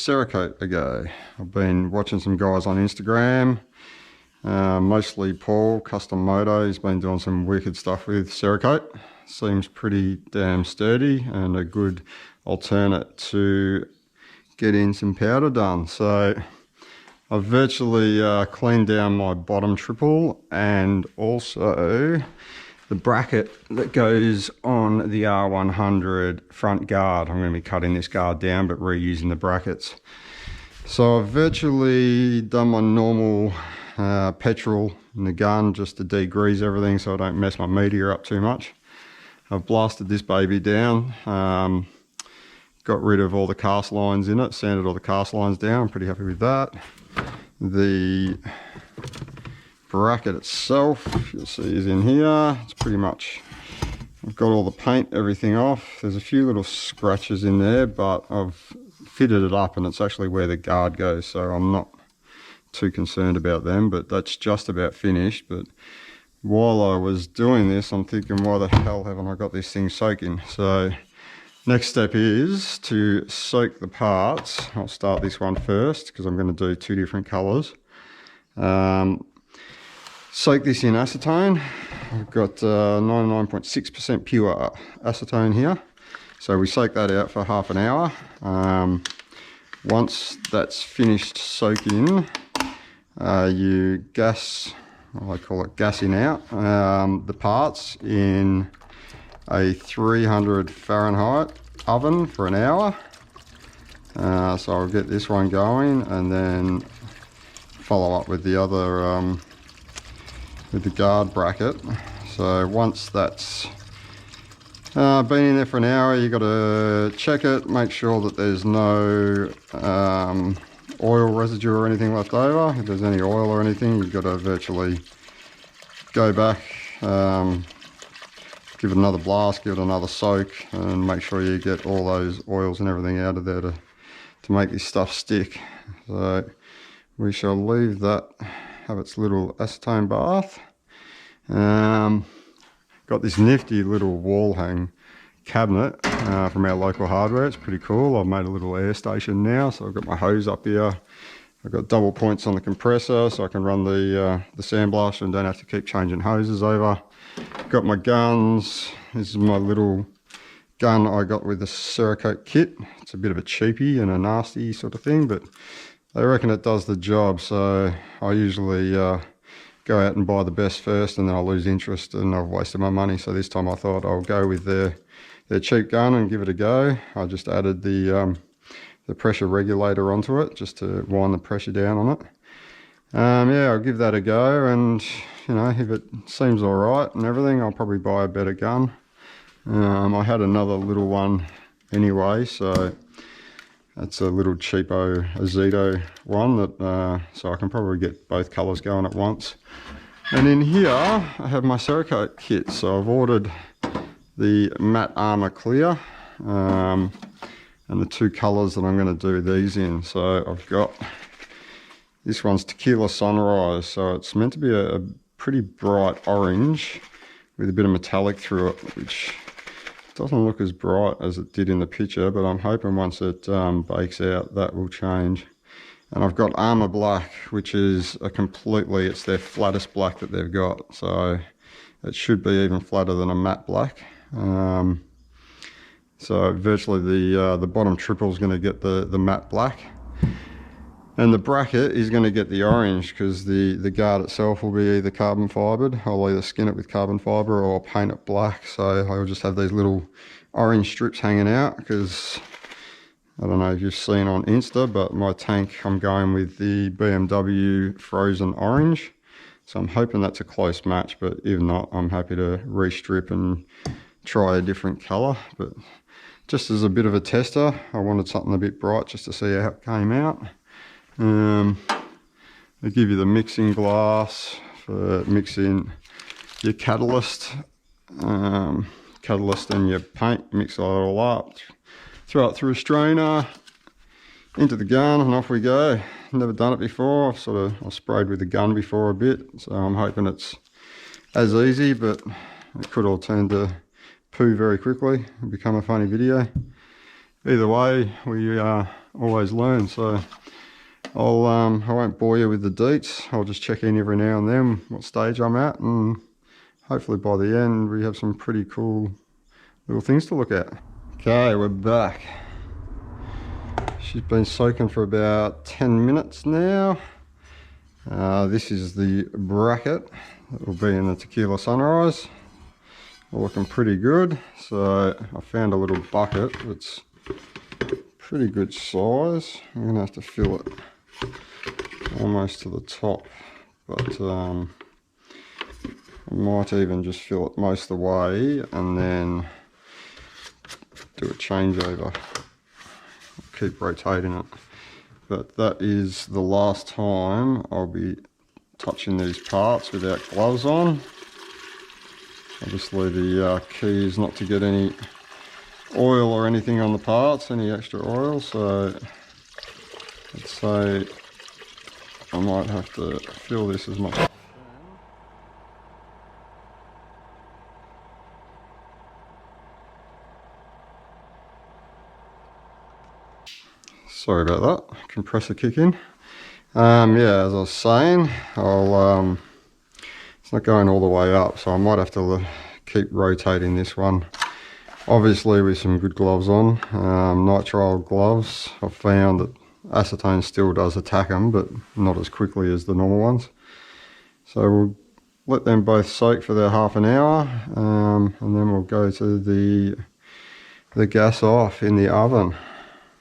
Cerakote a go. I've been watching some guys on Instagram, mostly Paul, Custom Moto. He's been doing some wicked stuff with Cerakote. Seems pretty damn sturdy and a good alternate to getting some powder done. So I've virtually cleaned down my bottom triple and also the bracket that goes on the R100 front guard. I'm going to be cutting this guard down but reusing the brackets. So I've virtually done my normal petrol in the gun just to degrease everything so I don't mess my meteor up too much. I've blasted this baby down, got rid of all the cast lines in it, sanded all the cast lines down. I'm pretty happy with that. The bracket itself, you'll see, is in here. It's pretty much, I've got all the paint, everything off. There's a few little scratches in there, but I've fitted it up and it's actually where the guard goes, so I'm not too concerned about them, but that's just about finished. But while I was doing this, I'm thinking, why the hell haven't I got this thing soaking? So next step is to soak the parts. I'll start this one first because I'm going to do two different colors. Soak this in acetone. I've got 99.6% pure acetone here. So we soak that out for half an hour. Once that's finished soaking, you gas, I call it gassing out, the parts in a 300 Fahrenheit oven for an hour. So I'll get this one going and then follow up with the other with the guard bracket. So once that's been in there for an hour, you got to check it, make sure that there's no oil residue or anything left over. If there's any oil or anything, you've got to virtually go back, give it another blast, give it another soak, and make sure you get all those oils and everything out of there to make this stuff stick. So we shall leave that have its little acetone bath. Got this nifty little wall hang cabinet from our local hardware. It's pretty cool. I've made a little air station now, so I've got my hose up here. I've got double points on the compressor so I can run the sandblaster and don't have to keep changing hoses over. Got my guns. This is my little gun I got with the Cerakote kit. It's a bit of a cheapie and a nasty sort of thing, but they reckon it does the job, so I usually go out and buy the best first and then I'll lose interest and I've wasted my money. So this time I thought I'll go with their cheap gun and give it a go. I just added the pressure regulator onto it just to wind the pressure down on it. Yeah, I'll give that a go, and you know, if it seems all right and everything, I'll probably buy a better gun. I had another little one anyway, so that's a little cheapo Azito one that so I can probably get both colors going at once. And in here I have my Cerakote kit. So I've ordered the matte armor clear and the two colors that I'm going to do these in. So I've got, this one's Tequila Sunrise, so it's meant to be a pretty bright orange with a bit of metallic through it, which doesn't look as bright as it did in the picture, but I'm hoping once it bakes out that will change. And I've got Armor Black, which is it's their flattest black that they've got, so it should be even flatter than a matte black. So virtually the bottom triple is going to get the matte black, and the bracket is going to get the orange because the guard itself will be either carbon fibered. I'll either skin it with carbon fiber or paint it black, so I'll just have these little orange strips hanging out because I don't know if you've seen on Insta, but my tank, I'm going with the BMW frozen orange, so I'm hoping that's a close match, but if not, I'm happy to restrip and try a different color. But just as a bit of a tester, I wanted something a bit bright just to see how it came out. They give you the mixing glass for mixing your catalyst and your paint. Mix it all up, throw it through a strainer into the gun, and off we go. Never done it before. I've sprayed with the gun before a bit, so I'm hoping it's as easy, but it could all turn to poo very quickly and become a funny video. Either way, we always learn. So I won't bore you with the deets. I'll just check in every now and then what stage I'm at, and hopefully by the end we have some pretty cool little things to look at. Okay, we're back. She's been soaking for about 10 minutes now. This is the bracket that will be in the Tequila Sunrise. Looking pretty good. So I found a little bucket that's pretty good size. I'm gonna have to fill it almost to the top, but I might even just fill it most of the way and then do a changeover. Keep rotating it. But that is the last time I'll be touching these parts without gloves on. Obviously the key is not to get any oil or anything on the parts, any extra oil, so I'd say I might have to fill this as much. Sorry about that, compressor kicking. Yeah, as I was saying, it's not going all the way up, so I might have to keep rotating this one. Obviously with some good gloves on, nitrile gloves. I've found that acetone still does attack them, but not as quickly as the normal ones. So we'll let them both soak for their half an hour, and then we'll go to the gas off in the oven.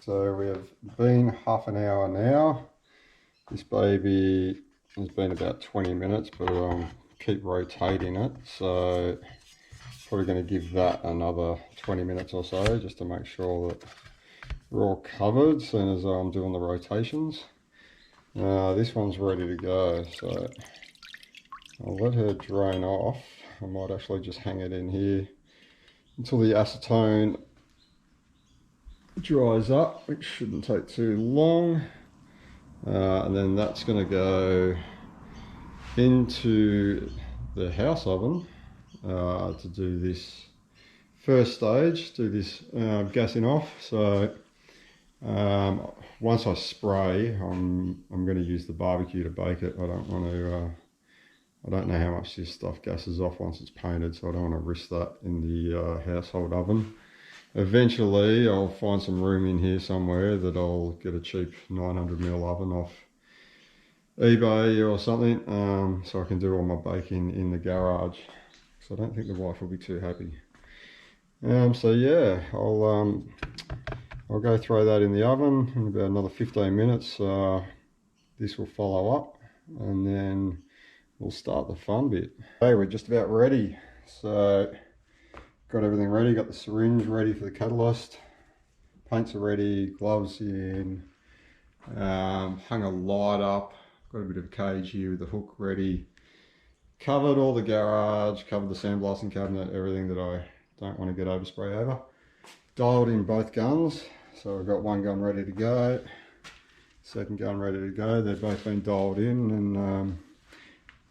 So we have been half an hour now. This baby has been about 20 minutes, but I'll keep rotating it. So probably going to give that another 20 minutes or so, just to make sure that we're all covered as soon as I'm doing the rotations. This one's ready to go, so I'll let her drain off. I might actually just hang it in here until the acetone dries up, which shouldn't take too long. And then that's going to go into the house oven to do this first stage, do this gassing off. So once I spray, I'm going to use the barbecue to bake it. I don't want to, I don't know how much this stuff gasses off once it's painted, so I don't want to risk that in the household oven. Eventually I'll find some room in here somewhere that I'll get a cheap 900mm oven off eBay or something, so I can do all my baking in the garage. So I don't think the wife will be too happy. So yeah, I'll go throw that in the oven in about another 15 minutes. This will follow up, and then we'll start the fun bit. Okay, we're just about ready. So got everything ready, got the syringe ready for the catalyst, paints are ready, gloves in, hung a light up, got a bit of a cage here with the hook ready, covered all the garage, covered the sandblasting cabinet, everything that I don't want to get overspray over. Dialed in both guns, so I've got one gun ready to go, second gun ready to go. They've both been dialed in, and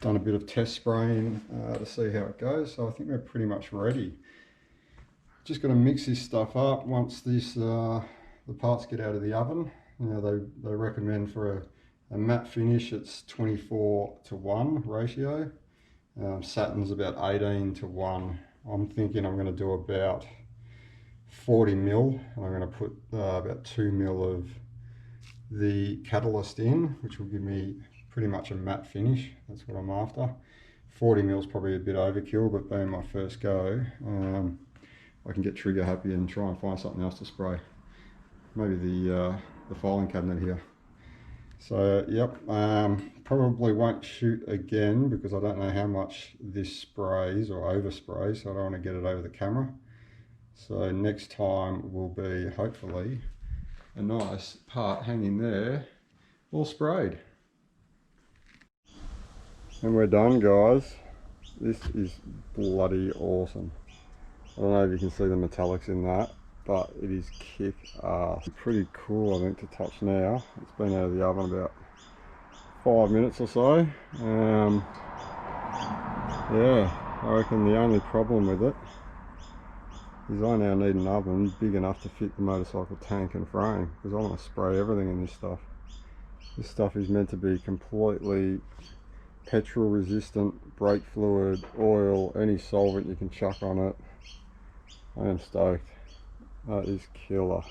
done a bit of test spraying to see how it goes. So I think we're pretty much ready. Just going to mix this stuff up once this the parts get out of the oven. You know, they recommend for a matte finish it's 24:1 ratio. Satin's about 18:1. I'm thinking I'm going to do about 40mm, and I'm going to put about 2mm of the catalyst in, which will give me pretty much a matte finish. That's what I'm after. 40mm is probably a bit overkill, but being my first go, I can get trigger happy and try and find something else to spray. Maybe the filing cabinet here. So yep, probably won't shoot again because I don't know how much this sprays or oversprays, so I don't want to get it over the camera. So next time will be hopefully a nice part hanging there, all sprayed. And we're done, guys. This is bloody awesome. I don't know if you can see the metallics in that, but it is kick ass. Pretty cool, I think, to touch now. It's been out of the oven about 5 minutes or so. Yeah, I reckon the only problem with it is I now need an oven big enough to fit the motorcycle tank and frame, because I want to spray everything in this stuff. This stuff is meant to be completely petrol resistant, brake fluid, oil, any solvent you can chuck on it. I am stoked. That is killer.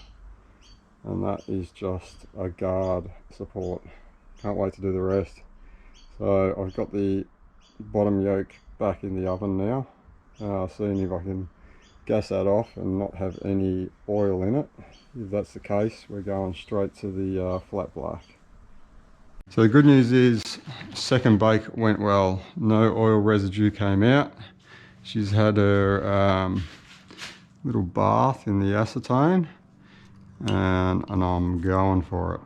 And that is just a guard support. Can't wait to do the rest. So I've got the bottom yoke back in the oven now. Seeing if I can gas that off and not have any oil in it. If that's the case, we're going straight to the flat black. So the good news is second bake went well. No oil residue came out. She's had her little bath in the acetone, and I'm going for it.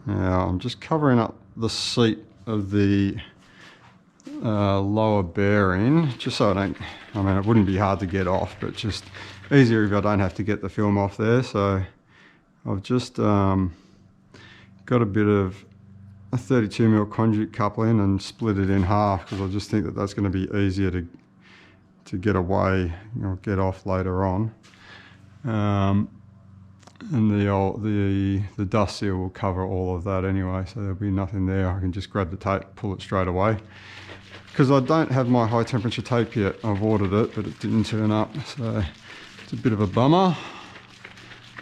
Now I'm just covering up the seat of the lower bearing, just so I don't, I mean, it wouldn't be hard to get off, but just easier if I don't have to get the film off there. So I've just got a bit of a 32mm conduit coupling and split it in half, because I just think that that's going to be easier to get away, you know, get off later on. And the dust seal will cover all of that anyway, so there'll be nothing there. I can just grab the tape, pull it straight away. Because I don't have my high temperature tape yet. I've ordered it, but it didn't turn up, so it's a bit of a bummer.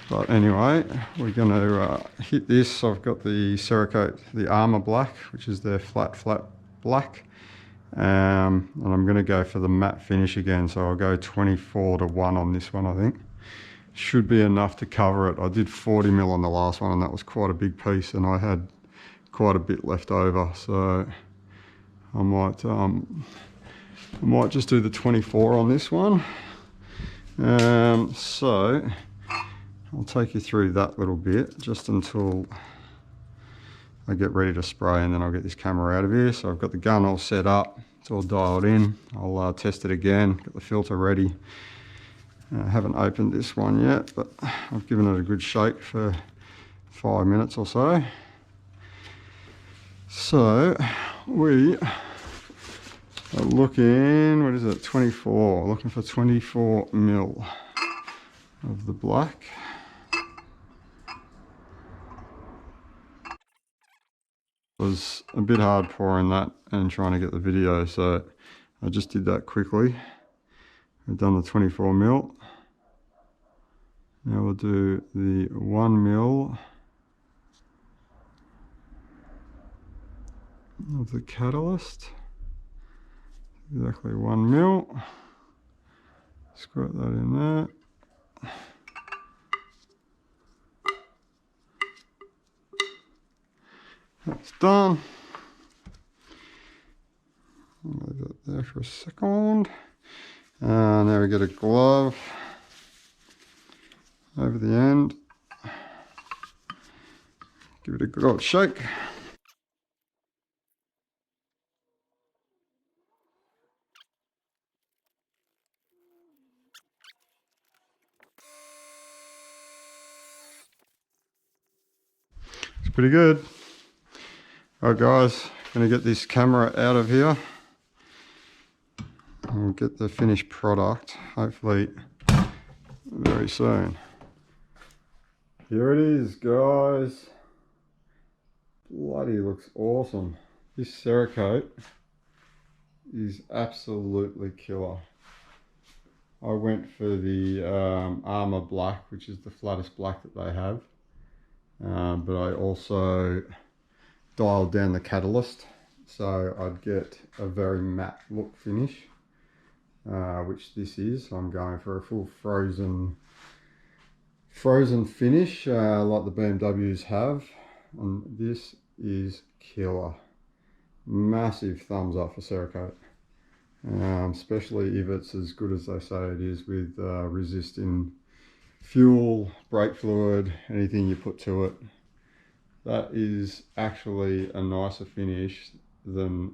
But anyway, we're going to hit this. I've got the Cerakote, the Armour Black, which is their flat black. And I'm going to go for the matte finish again, so I'll go 24:1 on this one, I think. Should be enough to cover it. I did 40mm on the last one, and that was quite a big piece, and I had quite a bit left over, so I might just do the 24 on this one. So I'll take you through that little bit just until I get ready to spray, and then I'll get this camera out of here. So I've got the gun all set up, it's all dialed in. I'll test it again, got the filter ready. I haven't opened this one yet, but I've given it a good shake for 5 minutes or so. So we are looking, what is it, 24, looking for 24mm of the black. It was a bit hard pouring that and trying to get the video, so I just did that quickly. We've done the 24mm. Now we'll do the 1mm of the catalyst. Exactly 1mm. Squirt that in there. That's done. Leave it there for a second. Now we get a glove over the end. Give it a good old shake. It's pretty good. Alright guys, gonna get this camera out of here. And we'll get the finished product, hopefully very soon. Here it is, guys. Bloody looks awesome. This Cerakote is absolutely killer. I went for the Armour Black, which is the flattest black that they have. But I also dialed down the catalyst, so I'd get a very matte look finish, which this is. I'm going for a full frozen finish, like the BMWs have, and this is killer. Massive thumbs up for Cerakote, especially if it's as good as they say it is, with resisting fuel, brake fluid, anything you put to it. That is actually a nicer finish than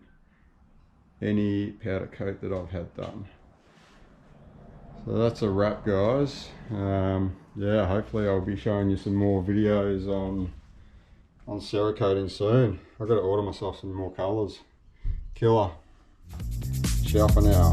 any powder coat that I've had done. So that's a wrap, guys. Yeah, hopefully I'll be showing you some more videos on Cerakoting soon. I've got to order myself some more colours. Killer. Ciao for now.